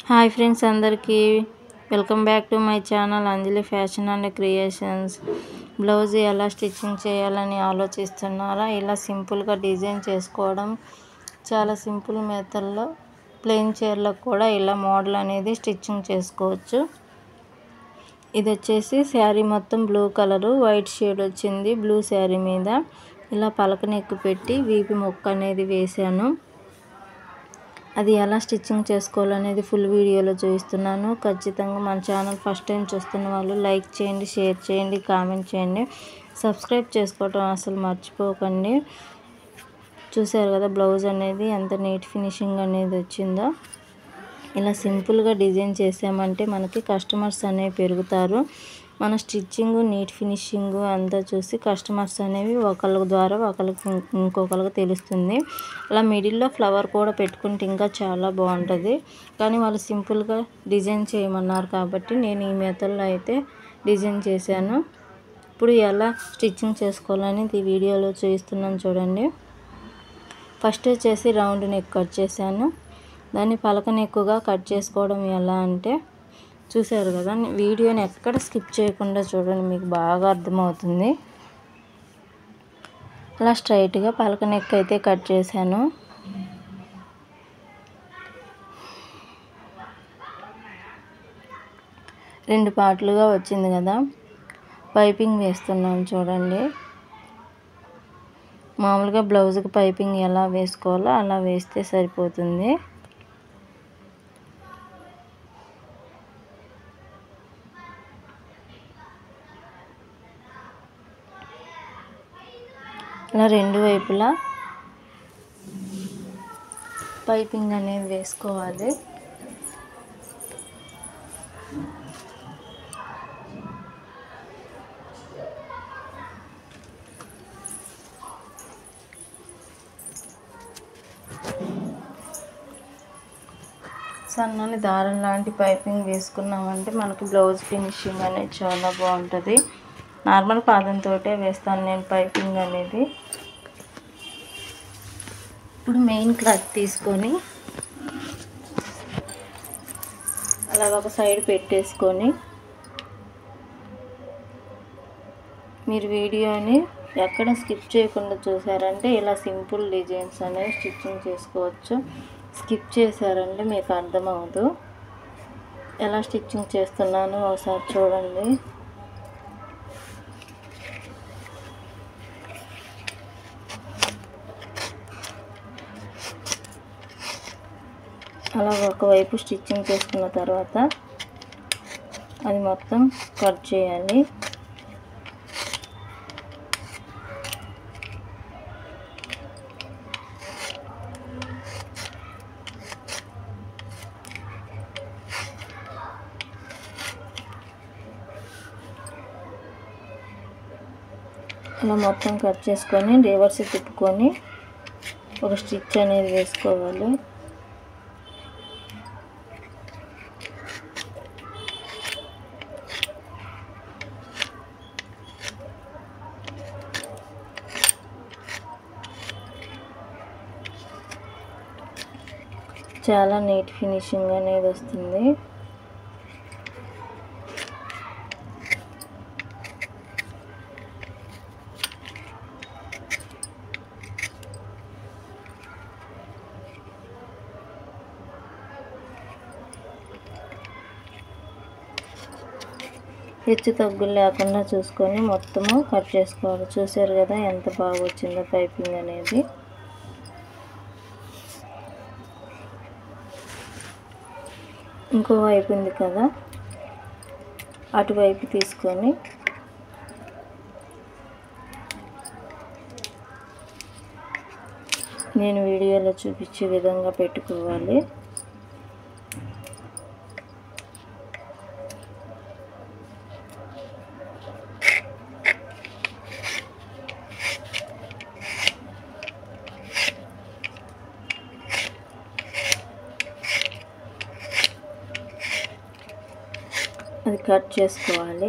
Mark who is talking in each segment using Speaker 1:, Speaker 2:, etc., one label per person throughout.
Speaker 1: Hi friends, అందరికీ welcome back to my channel Anjali fashion and creations. Blouse ఎలా stitching చేయాలని ఆలోచిస్తున్నారా? ఇలా సింపుల్గా డిజైన్ చేసుకోవడం చాలా సింపుల్ మెథడ్లో ప్లెయిన్ చీరలకు కూడా ఇలా మోడల్ అనేది స్టిచ్చింగ్ చేసుకోవచ్చు. ఇది వచ్చేసి శారీ మొత్తం బ్లూ కలరు, వైట్ షేడ్ వచ్చింది. బ్లూ శారీ మీద ఇలా పలక నెక్కు పెట్టి వీపు మొక్క అనేది వేసాను. అది ఎలా స్టిచ్చింగ్ చేసుకోవాలనేది ఫుల్ వీడియోలో చూపిస్తున్నాను. ఖచ్చితంగా మన ఛానల్ ఫస్ట్ టైం చూస్తున్న వాళ్ళు లైక్ చేయండి, షేర్ చేయండి, కామెంట్ చేయండి, సబ్స్క్రైబ్ చేసుకోవడం అసలు మర్చిపోకండి. చూసారు కదా బ్లౌజ్ అనేది ఎంత నీట్ ఫినిషింగ్ అనేది వచ్చిందో. ఇలా సింపుల్గా డిజైన్ చేసామంటే మనకి కస్టమర్స్ అనేవి పెరుగుతారు. మన స్టిచ్చింగ్ నీట్ ఫినిషింగ్ అంతా చూసి కస్టమర్స్ అనేవి ఒకళ్ళ ద్వారా ఒకరికి ఇంకొకరికి తెలుస్తుంది. అలా మిడిల్లో ఫ్లవర్ కూడా పెట్టుకుంటే ఇంకా చాలా బాగుంటుంది. కానీ వాళ్ళు సింపుల్గా డిజైన్ చేయమన్నారు కాబట్టి నేను ఈ మెథడ్లో అయితే డిజైన్ చేశాను. ఇప్పుడు ఎలా స్టిచ్చింగ్ చేసుకోవాలని ఈ వీడియోలో చూపిస్తున్నాను చూడండి. ఫస్ట్ వచ్చేసి రౌండ్ నెక్ కట్ చేశాను. దాన్ని పలక నెక్కుగా కట్ చేసుకోవడం ఎలా అంటే చూసారు కదా, వీడియోని ఎక్కడ స్కిప్ చేయకుండా చూడండి, మీకు బాగా అర్థమవుతుంది. అలా స్ట్రైట్గా పలక నెక్ అయితే కట్ చేశాను. రెండు పార్ట్లుగా వచ్చింది కదా, పైపింగ్ వేస్తున్నాను చూడండి. మామూలుగా బ్లౌజ్కి పైపింగ్ ఎలా వేసుకోవాలో అలా వేస్తే సరిపోతుంది. ఇలా రెండు వైపులా పైపింగ్ అనేది వేసుకోవాలి. సన్నని దారం లాంటి పైపింగ్ వేసుకున్నామంటే మనకి బ్లౌజ్ ఫినిషింగ్ అనేది చాలా బాగుంటుంది. నార్మల్ పాదంతో వేస్తాను నేను పైపింగ్ అనేది. ఇప్పుడు మెయిన్ క్లాత్ తీసుకొని అలా ఒక సైడ్ పెట్టేసుకొని మీరు వీడియోని ఎక్కడ స్కిప్ చేయకుండా చూసారంటే ఇలా సింపుల్ డిజైన్స్ అనేవి స్టిచ్చింగ్ చేసుకోవచ్చు. స్కిప్ చేశారంటే మీకు అర్థమవుదు. ఎలా స్టిచ్చింగ్ చేస్తున్నానో ఒకసారి చూడండి. అలా ఒకవైపు స్టిచ్చింగ్ చేసుకున్న తర్వాత అది మొత్తం కట్ చేయాలి. అలా మొత్తం కట్ చేసుకొని రివర్స్ తిప్పుకొని ఒక స్టిచ్ అనేది వేసుకోవాలి. చాలా నీట్ ఫినిషింగ్ అనేది వస్తుంది. హెచ్చు తగ్గులు లేకుండా చూసుకొని మొత్తము కట్ చేసుకోవాలి. చూసారు కదా ఎంత బాగా వచ్చిందో పైపింగ్ అనేది. ఇంకో వైపు ఉంది కదా, అటువైపు తీసుకొని నేను వీడియోలో చూపించే విధంగా పెట్టుకోవాలి. అది కట్ చేసుకోవాలి.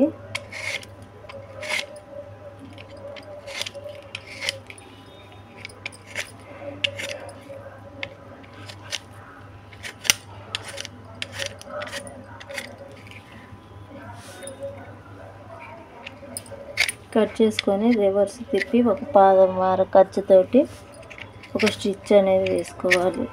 Speaker 1: కట్ చేసుకొని రివర్స్ తిప్పి ఒక పాదం వార ఖర్చుతోటి ఒక స్టిచ్ అనేది వేసుకోవాలి.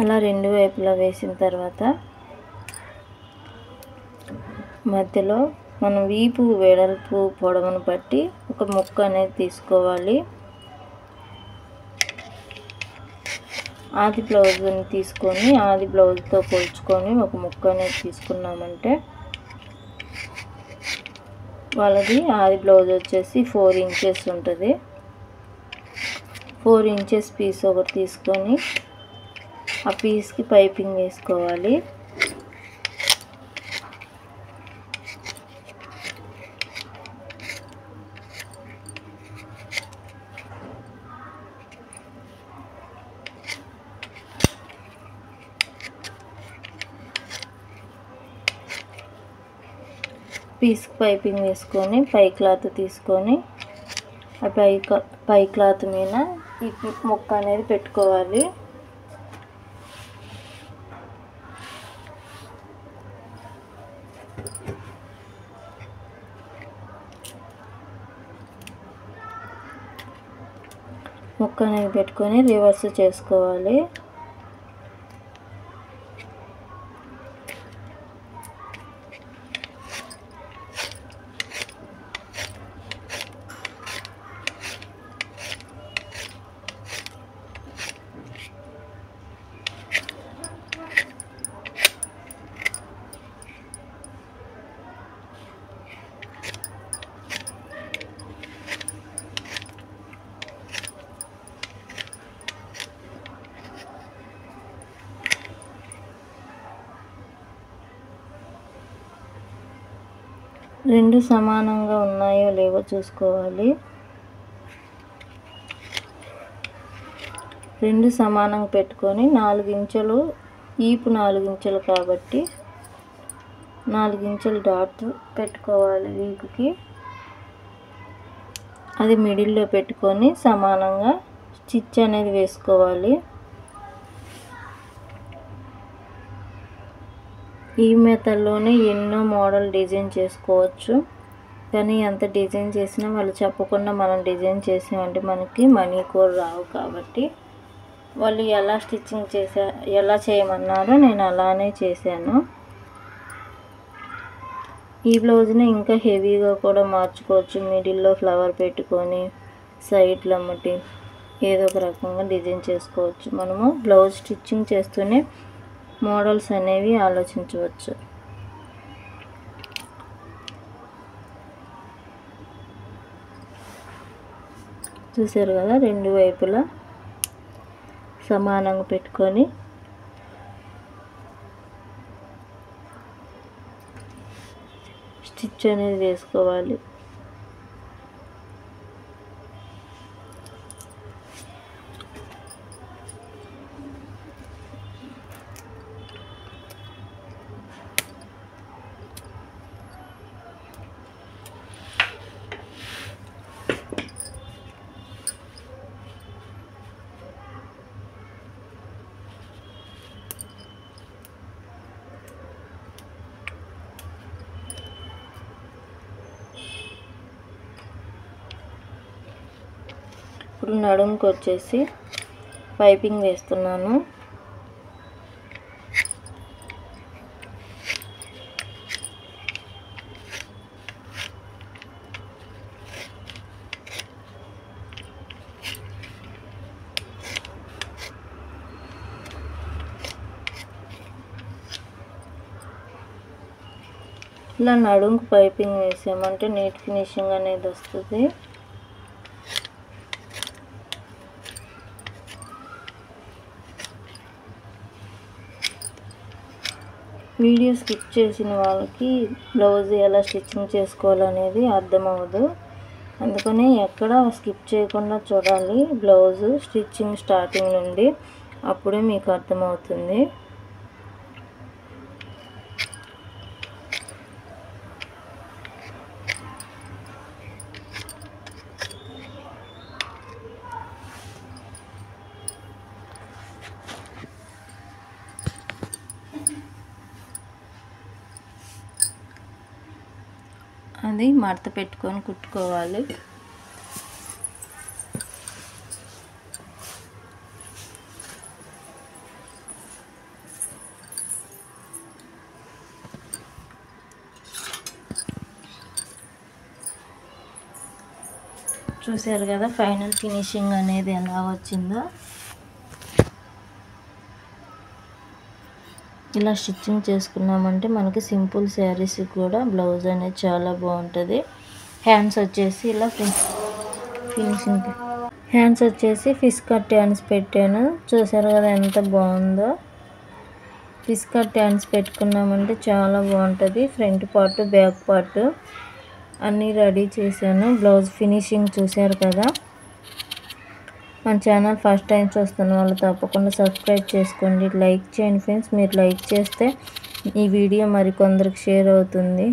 Speaker 1: అలా రెండు వైపులా వేసిన తర్వాత మధ్యలో మనం వీపు వెడల్పు పొడవును బట్టి ఒక ముక్క అనేది తీసుకోవాలి. ఆది బ్లౌజ్ని తీసుకొని ఆది బ్లౌజ్తో పోల్చుకొని ఒక ముక్క అనేది తీసుకున్నామంటే వాళ్ళది ఆది బ్లౌజ్ వచ్చేసి 4 ఇంచెస్ ఉంటుంది. 4 ఇంచెస్ పీస్ ఒకటి తీసుకొని ఆ పీస్కి పైపింగ్ వేసుకోవాలి. పీస్కి పైపింగ్ వేసుకొని పై క్లాత్ తీసుకొని ఆ పై క్లాత్ మీద ఈ ముక్క అనేది పెట్టుకోవాలి. ముక్క అనేది పెట్టుకొని రివర్స్ చేసుకోవాలి. రెండు సమానంగా ఉన్నాయో లేవో చూసుకోవాలి. రెండు సమానంగా పెట్టుకొని 4 ఇంచులు ఈపు 4 ఇంచులు కాబట్టి 4 ఇంచులు డాట్ పెట్టుకోవాలి వీపుకి. అది మిడిల్లో పెట్టుకొని సమానంగా స్టిచ్ అనేది వేసుకోవాలి. ఈ మెథడ్లోనే ఎన్నో మోడల్ డిజైన్ చేసుకోవచ్చు. కానీ ఎంత డిజైన్ చేసినా వాళ్ళు చెప్పకుండా మనం డిజైన్ చేసామంటే మనకి మనీ కూడా రావు. కాబట్టి వాళ్ళు ఎలా చేయమన్నారో నేను అలానే చేశాను. ఈ బ్లౌజ్ని ఇంకా హెవీగా కూడా మార్చుకోవచ్చు. మిడిల్లో ఫ్లవర్ పెట్టుకొని సైడ్లు అమ్మటి ఏదో ఒక రకంగా డిజైన్ చేసుకోవచ్చు. మనము బ్లౌజ్ స్టిచ్చింగ్ చేస్తూనే మోడల్స్ అనేవి ఆలోచించవచ్చు. చూసారు కదా, రెండు వైపులా సమానంగా పెట్టుకొని స్టిచ్ అనేది వేసుకోవాలి. ఇప్పుడు నడుముకి వచ్చేసి పైపింగ్ వేస్తున్నాను. ఇలా నడుముకు పైపింగ్ వేసామంటే నీట్ ఫినిషింగ్ అనేది వస్తుంది. వీడియో స్కిప్ చేసిన వాళ్ళకి బ్లౌజ్ ఎలా స్టిచ్చింగ్ చేసుకోవాలనేది అర్థమవ్వదు. అందుకని ఎక్కడ స్కిప్ చేయకుండా చూడాలి బ్లౌజ్ స్టిచ్చింగ్ స్టార్టింగ్ నుండి, అప్పుడే మీకు అర్థమవుతుంది. అది మడత పెట్టుకొని కుట్టుకోవాలి. చూసారు కదా ఫైనల్ ఫినిషింగ్ అనేది ఎలా వచ్చిందో. ఇలా స్టిచ్చింగ్ చేసుకున్నామంటే మనకి సింపుల్ శారీస్ కూడా బ్లౌజ్ అనేది చాలా బాగుంటుంది. హ్యాండ్స్ వచ్చేసి ఇలా ఫినిషింగ్ హ్యాండ్స్ వచ్చేసి ఫిష్ కట్ హ్యాండ్స్ పెట్టాను. చూసారు కదా ఎంత బాగుందో. ఫిష్ కట్ హ్యాండ్స్ పెట్టుకున్నామంటే చాలా బాగుంటుంది. ఫ్రంట్ పార్ట్ బ్యాక్ పార్ట్ అన్నీ రెడీ చేశాను. బ్లౌజ్ ఫినిషింగ్ చూసారు కదా. మన ఛానల్ ఫస్ట్ టైం చూస్తున్న వాళ్ళు తప్పకుండా సబ్స్క్రైబ్ చేసుకోండి, లైక్ చేయండి ఫ్రెండ్స్. మీరు లైక్ చేస్తే ఈ వీడియో మరికొందరికి షేర్ అవుతుంది.